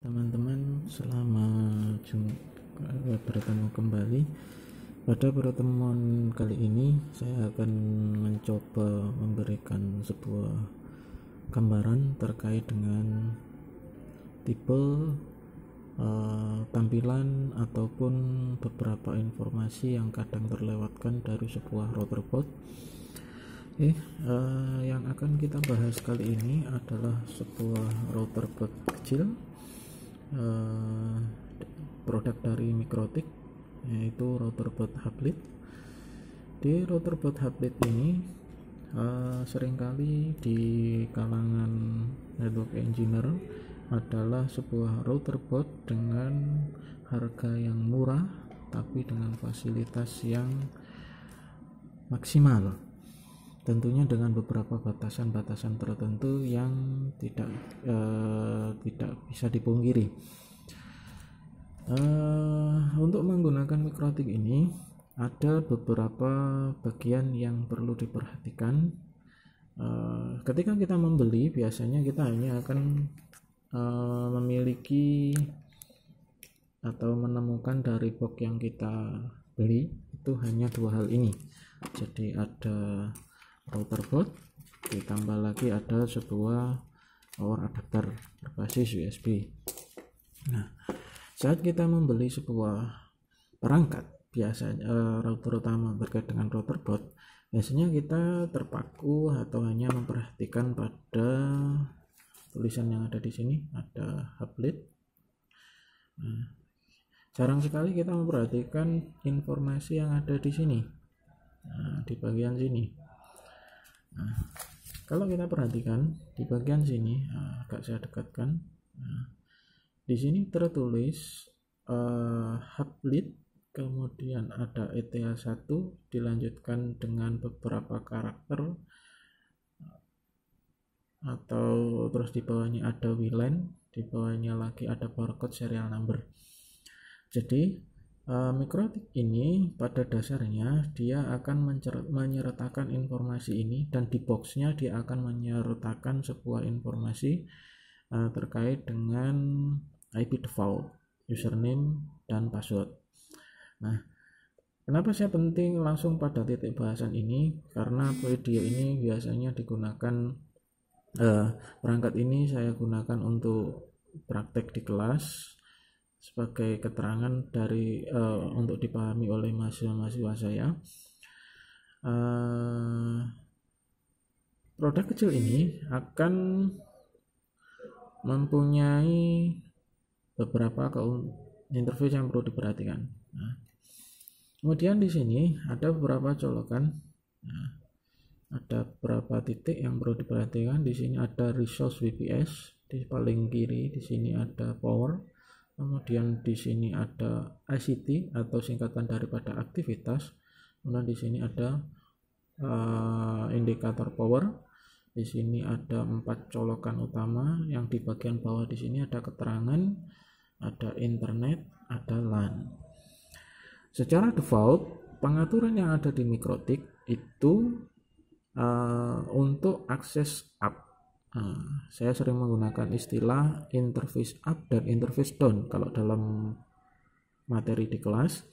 Teman-teman, selamat bertemu kembali. Pada pertemuan kali ini saya akan mencoba memberikan sebuah gambaran terkait dengan tipe tampilan ataupun beberapa informasi yang kadang terlewatkan dari sebuah routerboard. Yang akan kita bahas kali ini adalah sebuah routerboard kecil, produk dari Mikrotik, yaitu routerboard Hublit. Di routerboard Hublit ini seringkali di kalangan network engineer adalah sebuah routerboard dengan harga yang murah tapi dengan fasilitas yang maksimal, tentunya dengan beberapa batasan-batasan tertentu yang tidak bisa dipungkiri. Untuk menggunakan Mikrotik ini ada beberapa bagian yang perlu diperhatikan. Ketika kita membeli, biasanya kita hanya akan memiliki atau menemukan dari box yang kita beli itu hanya dua hal ini. Jadi ada routerboard, ditambah lagi ada sebuah power adapter berbasis USB. Nah, saat kita membeli sebuah perangkat, biasanya terutama berkait dengan routerboard, biasanya kita terpaku atau hanya memperhatikan pada tulisan yang ada di sini, ada Hublit. Nah, jarang sekali kita memperhatikan informasi yang ada di sini. Nah, di bagian sini. Nah, kalau kita perhatikan di bagian sini, agak saya dekatkan. Nah, di sini tertulis Hublit, kemudian ada ETA1 dilanjutkan dengan beberapa karakter, atau terus di bawahnya ada WLAN, di bawahnya lagi ada barcode serial number. Jadi Mikrotik ini pada dasarnya dia akan menyertakan informasi ini, dan di boxnya dia akan menyertakan sebuah informasi terkait dengan IP default, username, dan password. Nah, kenapa saya penting langsung pada titik bahasan ini? Karena video ini biasanya digunakan, perangkat ini saya gunakan untuk praktek di kelas sebagai keterangan dari untuk dipahami oleh mahasiswa-mahasiswa saya. Produk kecil ini akan mempunyai beberapa interface yang perlu diperhatikan. Nah, kemudian di sini ada beberapa colokan. Nah, ada beberapa titik yang perlu diperhatikan. Di sini ada resource VPS, di paling kiri di sini ada power, kemudian di sini ada ICT atau singkatan daripada aktivitas, kemudian di sini ada indikator power. Di sini ada 4 colokan utama, yang di bagian bawah di sini ada keterangan, ada internet, ada LAN. Secara default pengaturan yang ada di Mikrotik itu untuk akses up, saya sering menggunakan istilah interface up dan interface down. Kalau dalam materi di kelas,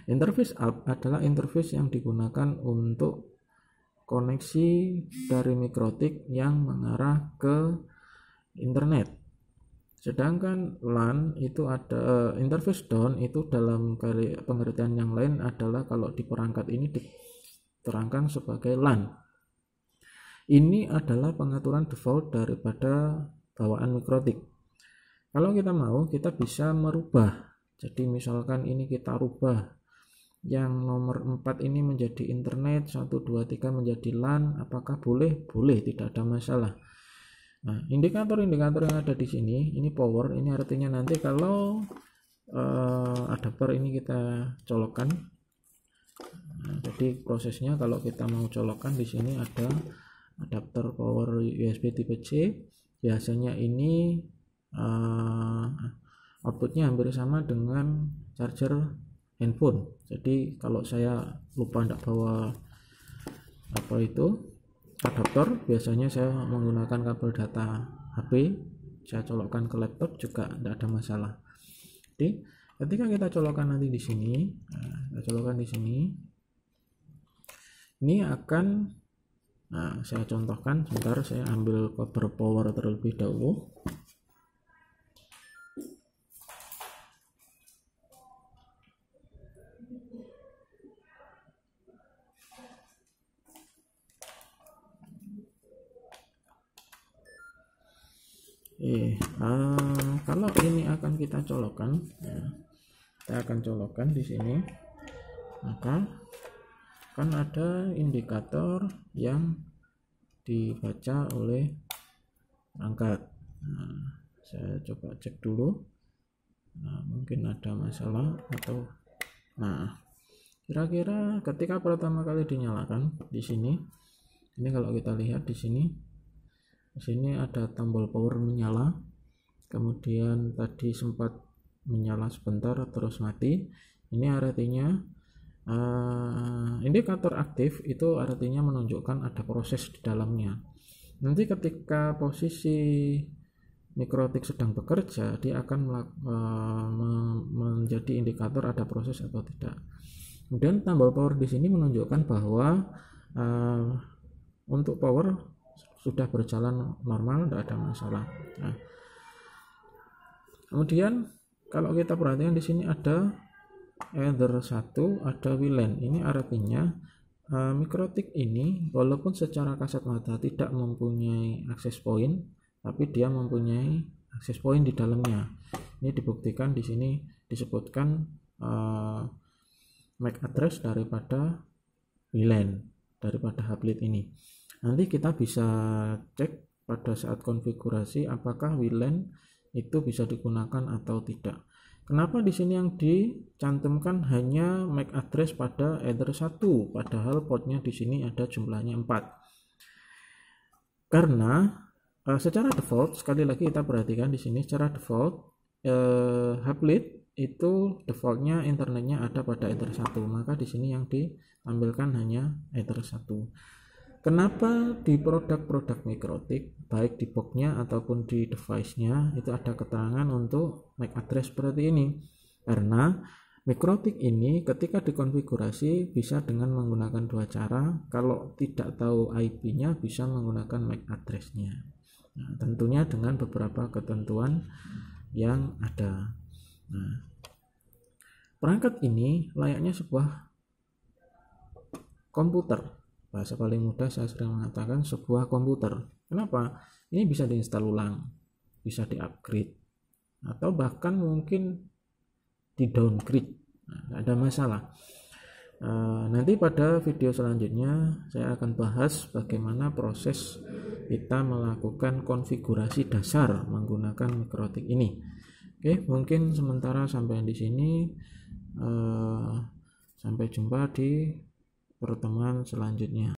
interface up adalah interface yang digunakan untuk koneksi dari Mikrotik yang mengarah ke internet. Sedangkan LAN itu ada interface down, itu dalam pengertian yang lain adalah kalau di perangkat ini diterangkan sebagai LAN. Ini adalah pengaturan default daripada bawaan Mikrotik. Kalau kita mau, kita bisa merubah. Jadi misalkan ini kita rubah, yang nomor 4 ini menjadi internet, 1, 2, 3 menjadi LAN. Apakah boleh? Boleh, tidak ada masalah. Nah, indikator-indikator yang ada di sini, ini power, ini artinya nanti kalau adapter ini kita colokkan. Nah, jadi prosesnya kalau kita mau colokkan, di sini ada adapter power USB tipe C. Biasanya ini outputnya hampir sama dengan charger handphone. Jadi kalau saya lupa tidak bawa adapter, biasanya saya menggunakan kabel data HP saya colokkan ke laptop juga tidak ada masalah. Jadi ketika kita colokkan nanti di sini, kita colokkan di sini, ini akan, saya contohkan sebentar, saya ambil cover power terlebih dahulu. Kalau ini akan kita colokkan, kita akan colokkan di sini, maka kan ada indikator yang dibaca oleh perangkat. Saya coba cek dulu. Mungkin ada masalah atau, kira-kira ketika pertama kali dinyalakan di sini, ini kalau kita lihat di sini ada tombol power menyala, kemudian tadi sempat menyala sebentar terus mati. Ini artinya indikator aktif, itu artinya menunjukkan ada proses di dalamnya. Nanti ketika posisi mikrotik sedang bekerja, dia akan menjadi indikator ada proses atau tidak. Kemudian tombol power di sini menunjukkan bahwa untuk power sudah berjalan normal, tidak ada masalah. Kemudian kalau kita perhatikan di sini ada Ether 1, ada VLAN. Ini artinya mikrotik ini walaupun secara kasat mata tidak mempunyai akses point, tapi dia mempunyai akses point di dalamnya. Ini dibuktikan di sini disebutkan MAC address daripada VLAN, daripada hublet ini. Nanti kita bisa cek pada saat konfigurasi apakah VLAN itu bisa digunakan atau tidak. Kenapa di sini yang dicantumkan hanya MAC address pada Ether 1, padahal portnya di sini ada jumlahnya 4? Karena secara default, sekali lagi kita perhatikan di sini, secara default hublet itu defaultnya internetnya ada pada Ether 1, maka di sini yang ditampilkan hanya Ether 1. Kenapa di produk-produk mikrotik, baik di boxnya ataupun di device-nya, itu ada keterangan untuk MAC address seperti ini? Karena mikrotik ini ketika dikonfigurasi bisa dengan menggunakan dua cara. Kalau tidak tahu IP-nya bisa menggunakan MAC address-nya. Tentunya dengan beberapa ketentuan yang ada. Perangkat ini layaknya sebuah komputer. Bahasa paling mudah saya sering mengatakan sebuah komputer. Kenapa? Ini bisa diinstal ulang, bisa di-upgrade, atau bahkan mungkin di-downgrade. Tidak ada masalah. Nanti pada video selanjutnya saya akan bahas bagaimana proses kita melakukan konfigurasi dasar menggunakan mikrotik ini. Oke, mungkin sementara sampai di sini. Sampai jumpa di pertemuan selanjutnya.